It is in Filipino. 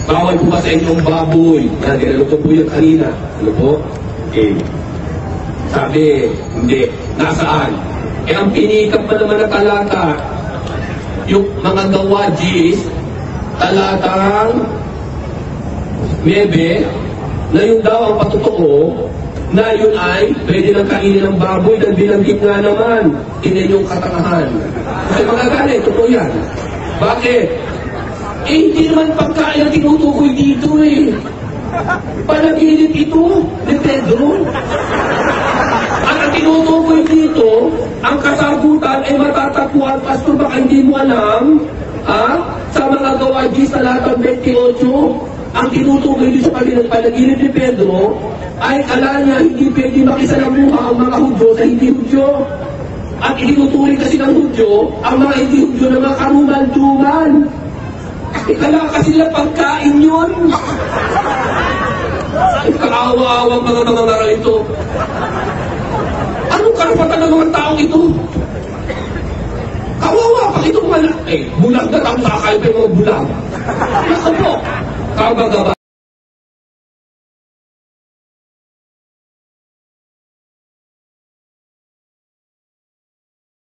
Bawal po ba sa inyong baboy? Ano ko po yun kanina? Ano po? Okay. Sabi, hindi. Nasaan? Ang pinikap pa naman na talata, yung mga gawajis, talatang 9, na yun daw ang patotoo, na yun ay pwede nang kainin ng baboy na binanggit nga naman yung katangahan. Kasi mga ganit, totoo yan. Bakit? Hindi naman pagkain ang tinutukoy dito eh. Panaginip ito ni Pedro. Ang tinutukoy dito, ang kasagutan ay matatagpuan, Pastor, baka hindi mo alam, sa mga gawajis talatang 28, ang tinutukoy dito sa panaginip ni Pedro, ay kala niya hindi pwede makisalamuha ang mga Hudyo sa hindi Hudyo. At itinuturing kasi ng Hudyo, ang mga hindi Hudyo na mga karumal-dumal. Ikala kasi sila pagkain yun. Kaawa-awang mga ngaral ito. Anong karapatan ng mga taong ito? Kawawa, pakito mga bulag na tao, nakakain pa yung mga bulag. Nasa po, kabagaba.